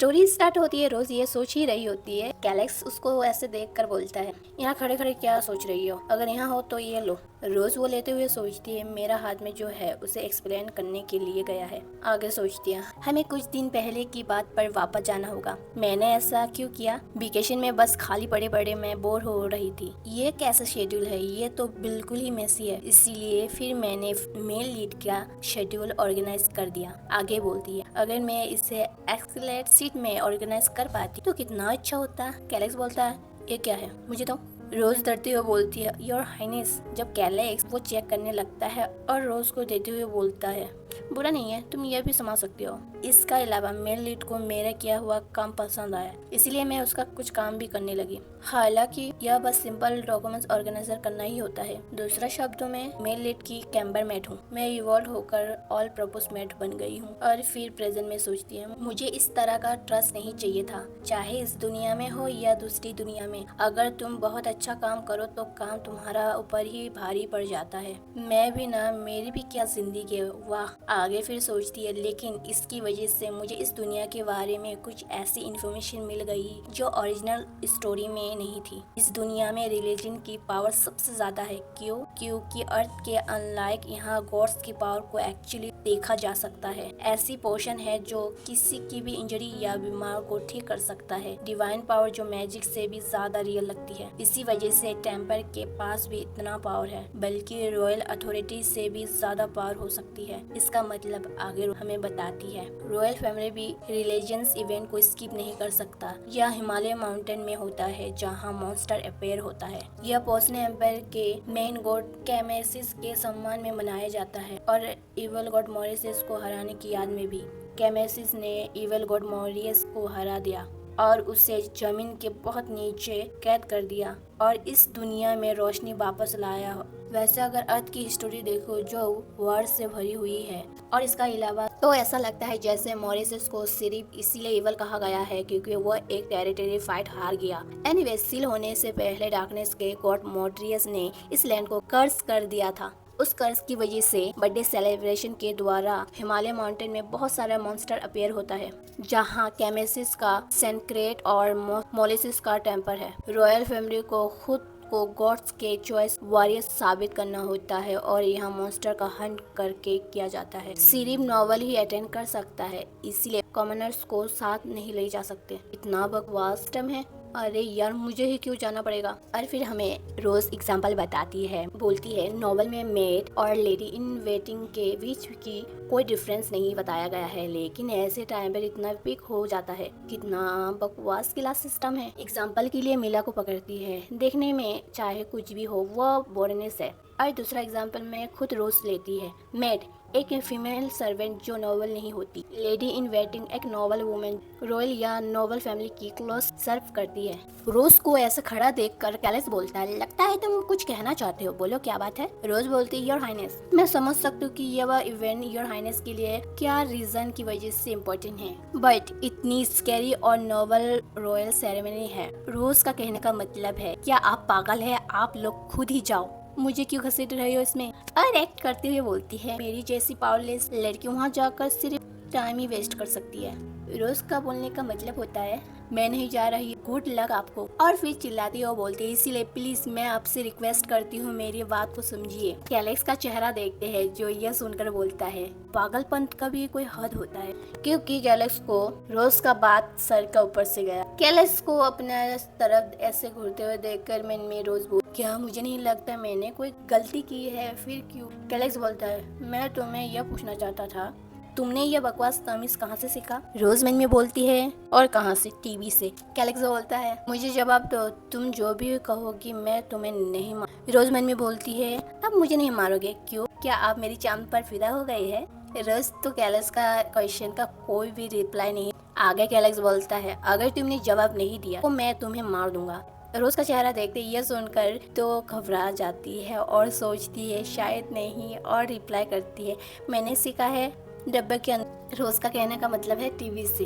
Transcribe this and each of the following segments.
Story start होती है। रोज ये सोच ही रही होती है। कैलेक्स उसको ऐसे देखकर बोलता है, यहाँ खड़े खड़े क्या सोच रही हो, अगर यहाँ हो तो ये लो। रोज वो लेते हुए सोचती है, मेरा हाथ में जो है उसे एक्सप्लेन करने के लिए गया है। आगे सोचती है, हमें कुछ दिन पहले की बात पर वापस जाना होगा। मैंने ऐसा क्यों किया? वेकेशन में बस खाली पड़े पड़े मैं बोर हो रही थी। ये कैसा शेड्यूल है, ये तो बिल्कुल ही मेसी है। इसीलिए फिर मैंने मेल लीड का शेड्यूल ऑर्गेनाइज कर दिया। आगे बोलती है, अगर मैं इसे एक्सलेट सीट में ऑर्गेनाइज कर पाती तो कितना अच्छा होता। कैलेक्स बोलता है, ये क्या है, मुझे तो। रोज डरते हुए बोलती है, योर हाइनेस। जब कैलेक्स वो चेक करने लगता है और रोज को देते हुए बोलता है, बुरा नहीं है, तुम ये भी समझ सकते हो। इसका अलावा मेल लीड को मेरा किया हुआ काम पसंद आया, इसलिए मैं उसका कुछ काम भी करने लगी। हालांकि यह बस सिंपल डॉक्यूमेंट्स ऑर्गेनाइजर करना ही होता है। दूसरा शब्दों में मेल लीड की कैम्बर मेट हूँ। मैं इवॉल्व होकर ऑल पर्पस मेट बन गई हूँ। और फिर प्रेजेंट में सोचती है, मुझे इस तरह का ट्रस्ट नहीं चाहिए था, चाहे इस दुनिया में हो या दूसरी दुनिया में। अगर तुम बहुत अच्छा काम करो तो काम तुम्हारा ऊपर ही भारी पड़ जाता है। मैं भी ना, मेरी भी क्या जिंदगी है, वाह। आगे फिर सोचती है, लेकिन इसकी वजह से मुझे इस दुनिया के बारे में कुछ ऐसी इन्फॉर्मेशन मिल गई जो ओरिजिनल स्टोरी में नहीं थी। इस दुनिया में रिलीजन की पावर सबसे ज्यादा है। क्यों? क्योंकि अर्थ के अनलाइक यहाँ गॉड्स की पावर को एक्चुअली देखा जा सकता है। ऐसी पोशन है जो किसी की भी इंजरी या बीमार को ठीक कर सकता है। डिवाइन पावर जो मैजिक से भी ज्यादा रियल लगती है। इसी वजह से टेम्पर के पास भी इतना पावर है, बल्कि रॉयल अथॉरिटी से भी ज्यादा पावर हो सकती है। इसका मतलब आगे हमें बताती है, रॉयल फैमिली भी रिलीजियस इवेंट को स्किप नहीं कर सकता। यह हिमालय माउंटेन में होता है जहाँ मॉन्स्टर अपेयर होता है। यह पोसने एम्पायर के मेन गॉड कैमेसिस के सम्मान में मनाया जाता है और इवल गॉड मॉरियस को हराने की याद में भी। कैमेसिस ने इवल गॉड मॉरियस को हरा दिया और उसे जमीन के बहुत नीचे कैद कर दिया और इस दुनिया में रोशनी वापस लाया। वैसे अगर अर्थ की हिस्ट्री देखो जो वार से भरी हुई है, और इसका अलावा तो ऐसा लगता है जैसे मॉरिस को सिर्फ इसीलिए इवल कहा गया है क्योंकि वो एक टेरिटरी फाइट हार गया। एनीवे, सील होने से पहले डार्कनेस के गॉड मॉड्रियस ने इस लैंड को कर्स कर दिया था। उस कर्ज की वजह से बर्थडे सेलिब्रेशन के द्वारा हिमालय माउंटेन में बहुत सारा मॉन्स्टर अपेयर होता है, जहां कैमेसिस का सेंक्रेट और मोलिसिस का टेम्पर है। रॉयल फैमिली को खुद को गॉड्स के चॉइस वॉरियर्स साबित करना होता है और यहाँ मॉन्स्टर का हंट करके किया जाता है। सिर्फ नॉवल ही अटेंड कर सकता है, इसलिए कॉमनर्स को साथ नहीं ले जा सकते। इतना बकवास सिस्टम है। अरे यार, मुझे ही क्यों जाना पड़ेगा। और फिर हमें रोज एग्जाम्पल बताती है, बोलती है, नॉवल में मेड और लेडी इन वेटिंग के बीच की कोई डिफरेंस नहीं बताया गया है, लेकिन ऐसे टाइम पर इतना पिक हो जाता है। कितना बकवास क्लास सिस्टम है। एग्जाम्पल के लिए मिला को पकड़ती है, देखने में चाहे कुछ भी हो वो बोरनेस है। और दूसरा एग्जाम्पल में खुद रोज लेती है, मेड एक फीमेल सर्वेंट जो नॉवल नहीं होती। लेडी इन वेटिंग एक नॉवल वुमेन रॉयल या नॉवल फैमिली की क्लोज सर्व करती है। रोज को ऐसा खड़ा देखकर कैलेक्स बोलता है, लगता है तुम कुछ कहना चाहते हो, बोलो क्या बात है। रोज बोलती है, योर हाइनेस, मैं समझ सकती हूँ कि यह इवेंट योर हाइनेस के लिए क्या रीजन की वजह से इम्पोर्टेंट है, बट इतनी स्कैरी और नॉवल रॉयल सेरेमनी है। रोज का कहने का मतलब है, क्या आप पागल है, आप लोग खुद ही जाओ, मुझे क्यों घसीट रहे हो इसमें। और एक्ट करते हुए बोलती है, मेरी जैसी पावरलेस लड़की वहाँ जाकर सिर्फ टाइम ही वेस्ट कर सकती है। रोज का बोलने का मतलब होता है, मैं नहीं जा रही, गुड लक आपको। और फिर चिल्लाती है और बोलती है, इसीलिए प्लीज मैं आपसे रिक्वेस्ट करती हूँ, मेरी बात को समझिए। कैलेक्स का चेहरा देखते हैं जो यह सुनकर बोलता है, पागलपन का भी कोई हद होता है। क्योंकि कैलेक्स को रोज का बात सर का ऊपर से गया। कैलेक्स को अपने तरफ ऐसे घूरते हुए देखकर मन में रोज बोल, क्या मुझे नहीं लगता मैंने कोई गलती की है, फिर क्यों? कैलेक्स बोलता है, मैं तुम्हें यह पूछना चाहता था, तुमने ये बकवास तमीज कहाँ से सीखा? रोज मन में बोलती है, और कहाँ से? टीवी से। कैलेक्स बोलता है, मुझे जवाब दो, तुम जो भी कहोगी मैं तुम्हें नहीं मार। रोज मन में बोलती है, अब मुझे नहीं मारोगे, क्यों? क्या आप मेरी चांद पर फिदा हो गए हैं? रोज तो कैलेक्स का क्वेश्चन का कोई भी रिप्लाई नहीं। आगे कैलेक्स बोलता है, अगर तुमने जवाब नहीं दिया तो मैं तुम्हें मार दूंगा। रोज का चेहरा देखते यह सुनकर तो घबरा जाती है और सोचती है शायद नहीं, और रिप्लाई करती है, मैंने सीखा है डब्बे के अंदर। रोज का कहने का मतलब है टीवी से।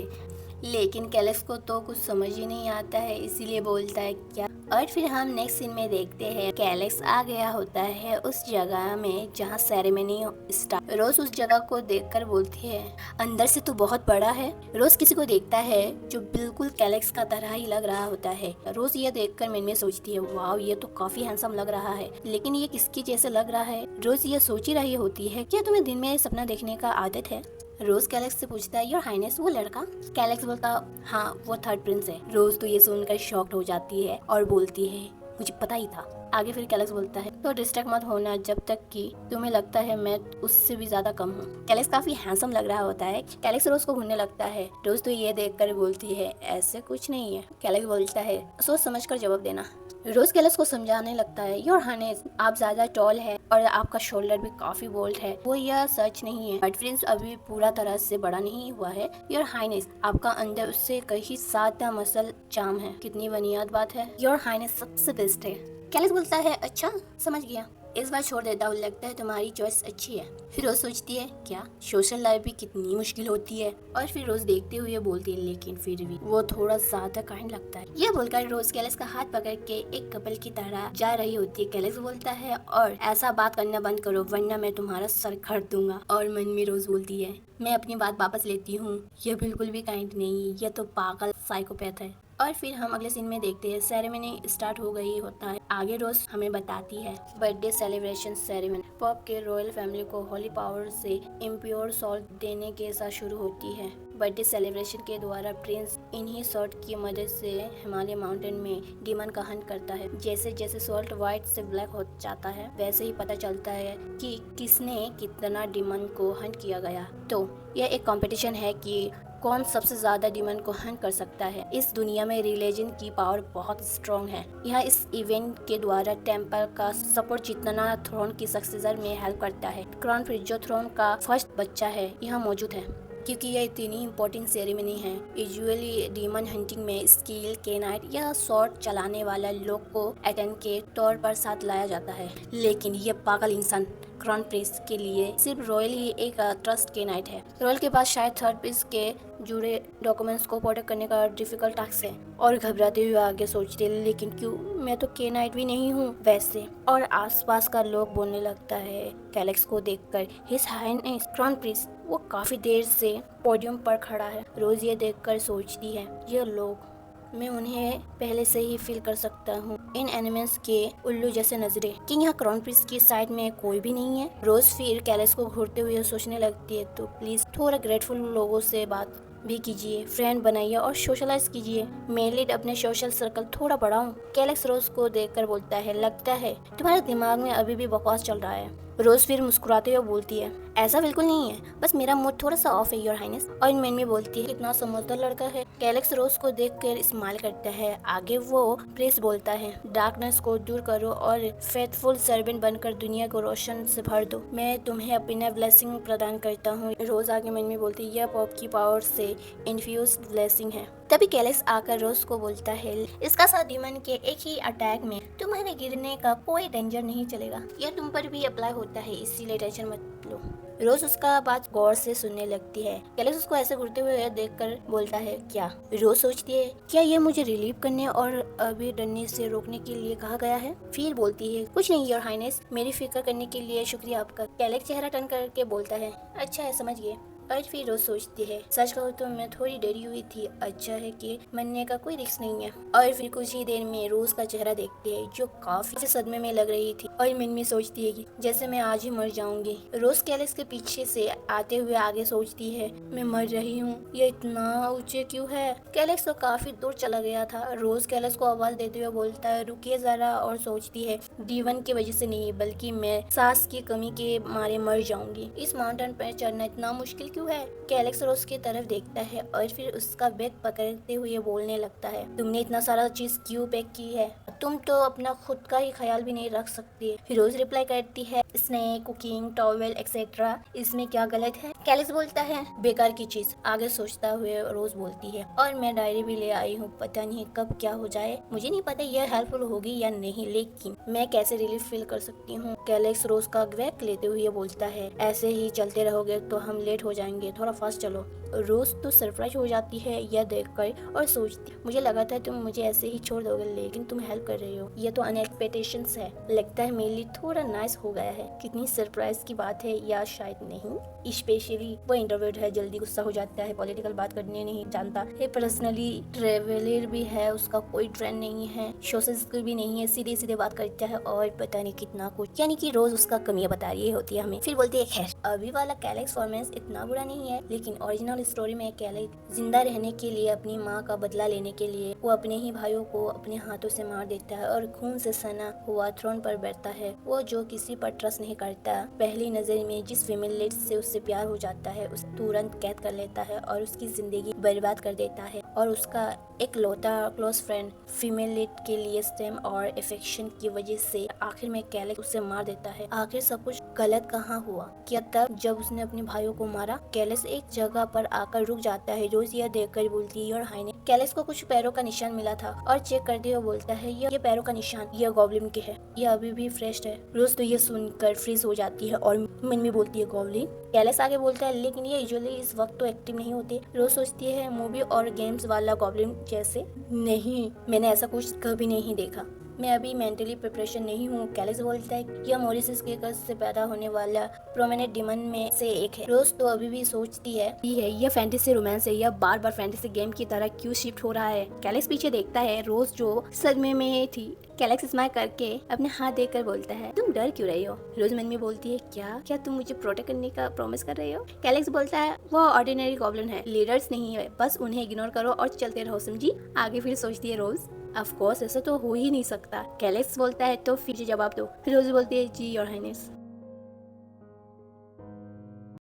लेकिन कैलेक्स को तो कुछ समझ ही नहीं आता है, इसीलिए बोलता है क्या। और फिर हम नेक्स्ट सीन में देखते हैं कैलेक्स आ गया होता है उस जगह में जहाँ सेरेमनी स्टार्ट। रोज उस जगह को देखकर बोलती है अंदर से तो बहुत बड़ा है। रोज किसी को देखता है जो बिल्कुल कैलेक्स का तरह ही लग रहा होता है। रोज ये देखकर मन में सोचती है वाह ये तो काफी हैंडसम लग रहा है, लेकिन ये किसकी जैसे लग रहा है। रोज ये सोच ही रही होती है क्या तुम्हें दिन में सपना देखने का आदत है। रोज कैलेक्स से पूछता है योर हाइनेस वो लड़का। कैलेक्स बोलता हाँ वो थर्ड प्रिंस है। रोज तो ये सुनकर शॉक्ड हो जाती है और बोलती है मुझे पता ही था। आगे फिर कैलेक्स बोलता है तो डिस्ट्रैक्ट मत होना जब तक कि तुम्हें लगता है मैं उससे भी ज्यादा कम हूँ। कैलेक्स काफी हैंडसम लग रहा होता है। कैलेक्स रोज को घूरने लगता है। रोज तो ये देखकर बोलती है ऐसे कुछ नहीं है। कैलेक्स बोलता है सोच समझकर जवाब देना। रोज कैलेक्स को समझाने लगता है योर हाइनेस आप ज्यादा टॉल है और आपका शोल्डर भी काफी बोल्ड है, वो यह सच नहीं है। बट प्रिंस अभी पूरा तरह से बड़ा नहीं हुआ है। योर हाइनेस आपका अंदर उससे कहीं ज्यादा मसल जाम है। कितनी बुनियाद बात है। योर हाइनेस सबसे बेस्ट है। कैलेक्स बोलता है अच्छा समझ गया, इस बार छोड़ देता हूँ, लगता है तुम्हारी चॉइस अच्छी है। फिर रोज सोचती है क्या सोशल लाइफ भी कितनी मुश्किल होती है। और फिर रोज देखते हुए बोलती है लेकिन फिर भी वो थोड़ा ज्यादा काइंड लगता है। यह बोलकर रोज कैलेक्स का हाथ पकड़ के एक कपल की तरह जा रही होती है। कैलेक्स बोलता है और ऐसा बात करना बंद करो वरना मैं तुम्हारा सर खड़ दूंगा। और मन में रोज बोलती है मैं अपनी बात वापस लेती हूँ, यह बिल्कुल भी काइंड नहीं, यह तो पागल साइकोपैथ है। और फिर हम अगले सीन में देखते हैं सेरेमनी स्टार्ट हो गई होता है। आगे रोज हमें बताती है बर्थडे सेलिब्रेशन सेरेमनी पॉप के रॉयल फैमिली को होली पावर से इम्प्योर सॉल्ट देने के साथ शुरू होती है। बर्थडे सेलिब्रेशन के द्वारा प्रिंस इन्हीं सॉल्ट की मदद से हिमालय माउंटेन में डीमन का हंट करता है। जैसे जैसे सॉल्ट व्हाइट से ब्लैक हो जाता है वैसे ही पता चलता है कि किसने कितना डीमन को हंट किया गया। तो यह एक कंपटीशन है कि कौन सबसे ज्यादा डीमन को हंट कर सकता है। इस दुनिया में रिलीजन की पावर बहुत स्ट्रॉन्ग है। यह इस इवेंट के द्वारा टेम्पल का सपोर्ट जितना थ्रोन की सक्सेसर में हेल्प करता है। क्राउन प्रिंस जो थ्रोन का फर्स्ट बच्चा है यहाँ मौजूद है। क्योंकि यह इतनी इम्पोर्टेंट सेरेमनी है। यूजुअली डीमन हंटिंग में स्किल केनाइट या शॉर्ट चलाने वाला लोग को अटेंड के तौर पर साथ लाया जाता है, लेकिन यह पागल इंसान क्राउन प्रिंस के लिए सिर्फ रॉयल ही एक ट्रस्ट केनाइट है। रॉयल के पास शायद थर्ड प्रिंस के जुड़े डॉक्यूमेंट्स को प्रोटेक्ट करने का डिफिकल्ट टास्क है। और घबराते हुए आगे सोचते लेकिन क्यों, मैं तो केनाइट भी नहीं हूँ वैसे। और आसपास का लोग बोलने लगता है कैलेक्स को देखकर हिज हाइनेस क्राउन प्रिंस वो काफी देर से पोडियम पर खड़ा है। रोज ये देखकर सोचती है ये लोग मैं उन्हें पहले से ही फील कर सकता हूँ। इन एनिमल्स के उल्लू जैसे नजरे कि यहाँ क्राउन प्रिंस की साइड में कोई भी नहीं है। रोज फिर कैलेक्स को घूरते हुए सोचने लगती है तो प्लीज थोड़ा ग्रेटफुल लोगों से बात भी कीजिए, फ्रेंड बनाइए और सोशलाइज कीजिए। मेरे लिए अपने सोशल सर्कल थोड़ा बढ़ाऊं। कैलेक्स रोज को देखकर बोलता है लगता है तुम्हारे दिमाग में अभी भी बकवास चल रहा है। रोज फिर मुस्कुराते हुए बोलती है ऐसा बिल्कुल नहीं है, बस मेरा मूड थोड़ा सा ऑफ है योर हाइनेस। और मन में बोलती है कितना समझदार लड़का है। कैलेक्स रोज को देखकर स्माइल करता है। आगे वो प्रेस बोलता है डार्कनेस को दूर करो और फेथफुल सर्वेंट बनकर दुनिया को रोशन से भर दो। मैं तुम्हें अपना ब्लेसिंग प्रदान करता हूँ। रोज आगे मन में बोलती है यह पॉप की पावर से इन्फ्यूज्ड ब्लेसिंग है। तभी कैलेक्स आकर रोज को बोलता है इसका साथ डीमन के एक ही अटैक में तुम्हारे गिरने का कोई डेंजर नहीं चलेगा। यह तुम पर भी अप्लाई होता है, इसीलिए टेंशन मत लो। रोज उसका बात गौर से सुनने लगती है। कैलेक्स उसको ऐसे घूरते हुए देखकर बोलता है क्या। रोज सोचती है क्या ये मुझे रिलीव करने और अभी डरने से रोकने के लिए कहा गया है। फिर बोलती है कुछ नहीं योर हाइनेस, मेरी फिक्र करने के लिए शुक्रिया आपका। कैलेक्स चेहरा टर्न करके बोलता है अच्छा है समझ गए। और फिर रोज सोचती है सच कहूँ तो मैं थोड़ी डरी हुई थी, अच्छा है कि मरने का कोई रिस्क नहीं है। और फिर कुछ ही देर में रोज का चेहरा देखती है जो काफी सदमे में लग रही थी और मन में सोचती है कि जैसे मैं आज ही मर जाऊंगी। रोज कैलेक्स के पीछे से आते हुए आगे सोचती है मैं मर रही हूँ, ये इतना ऊंचे क्यों है। कैलेक्स तो काफी दूर चला गया था। रोज कैलेक्स को आवाज देते हुए बोलता है रुकिए जरा। और सोचती है डीवन की वजह से नहीं बल्कि मैं सांस की कमी के मारे मर जाऊंगी। इस माउंटेन पर चढ़ना इतना मुश्किल क्यों है। कैलेक्स रोज की तरफ देखता है और फिर उसका बैग पकड़ते हुए बोलने लगता है तुमने इतना सारा चीज क्यों पैक की है, तुम तो अपना खुद का ही ख्याल भी नहीं रख सकती। फिर रोज रिप्लाई करती है स्नैक कुकिंग टॉवेल एक्सेट्रा, इसमें क्या गलत है। कैलेक्स बोलता है बेकार की चीज। आगे सोचता हुए रोज बोलती है और मैं डायरी भी ले आई हूँ, पता नहीं कब क्या हो जाए, मुझे नहीं पता यह हेल्पफुल होगी या नहीं, लेकिन मैं कैसे रिलीफ फील कर सकती हूँ। कैलेक्स रोज का बैग लेते हुए बोलता है ऐसे ही चलते रहोगे तो हम लेट हो जाएंगे, थोड़ा फास्ट चलो। रोज तो सरप्राइज हो जाती है यह देखकर और सोचती मुझे लगा था तुम मुझे ऐसे ही छोड़ दोगे, लेकिन तुम हेल्प कर रही हो, यह तो अनएक्सपेक्टेशंस है। लगता है मेरे लिए थोड़ा नाइस हो गया है। कितनी सरप्राइज की बात है, या शायद नहीं। स्पेशली वो इंट्रोवर्ट है, जल्दी गुस्सा हो जाता है, पॉलिटिकल बात करने नहीं जानता है, पर्सनली ट्रेवलर भी है, उसका कोई ट्रेंड नहीं है, सोशल स्किल भी नहीं है, सीधे सीधे बात करता है और पता नहीं कितना कुछ। यानी कि रोज उसका कमियां बता रही होती है हमें। फिर बोलती है खैर अभी वाला कैलेक्स फॉर्मेंस इतना बुरा नहीं है, लेकिन ओरिजिनल स्टोरी में कैलेक्स जिंदा रहने के लिए, अपनी माँ का बदला लेने के लिए वो अपने ही भाइयों को अपने हाथों से मार देता है और खून से सना हुआ थ्रोन पर बैठता है। वो जो किसी पर ट्रस्ट नहीं करता, पहली नजर में जिस फीमेल लीड से उससे प्यार हो जाता है उसे तुरंत कैद कर लेता है और उसकी जिंदगी बर्बाद कर देता है। और उसका एक लौता क्लोज फ्रेंड फीमेल लीड के लिए स्टेम और एफेक्शन की वजह से आखिर में कैलेक्स उसे मार देता है। आखिर सब कुछ गलत कहाँ हुआ? क्या तब जब उसने अपने भाइयों को मारा? कैलेक्स एक जगह पर आकर रुक जाता है। रोज यह देखकर बोलती है और हाइने कैलेक्स को कुछ पैरों का निशान मिला था और चेक करते हुए बोलता है ये पैरों का निशान यह गॉब्लिन के है, यह अभी भी फ्रेश है। रोज तो ये सुनकर फ्रीज हो जाती है और मन में बोलती है गॉब्लिन। कैलेक्स आगे बोलता है लेकिन ये यूजुअली इस वक्त तो एक्टिव नहीं होते। रोज सोचती है मूवी और गेम्स वाला गॉब्लिन जैसे। नहीं, मैंने ऐसा कुछ कभी नहीं देखा, मैं अभी मेंटली प्रिपरेशन नहीं हूँ। कैलेक्स बोलता है यह मॉरिस के कर्ज से पैदा होने वाला प्रोमिनेंट डिमन में से एक है। रोज तो अभी भी सोचती है यह फैंटेसी रोमांस है, यह बार बार फैंटेसी गेम की तरह क्यों शिफ्ट हो रहा है। कैलेक्स पीछे देखता है, रोज जो सदमे में थी। कैलेक्स स्माइल करके अपने हाथ देखकर बोलता है तुम डर क्यों रही हो? रोज मन में बोलती है क्या तुम मुझे प्रोटेक्ट करने का प्रॉमिस कर रही हो? कैलेक्स बोलता है वो ऑर्डिनरी गॉब्लिन है, लीडर्स नहीं है, बस उन्हें इग्नोर करो और चलते रहो, समझी? आगे फिर सोचती है रोज ऑफ कोर्स ऐसा तो हो ही नहीं सकता। कैलेक्स बोलता है तो फिर जवाब दो। फिर रोज बोलती है जी योर हाइनेस।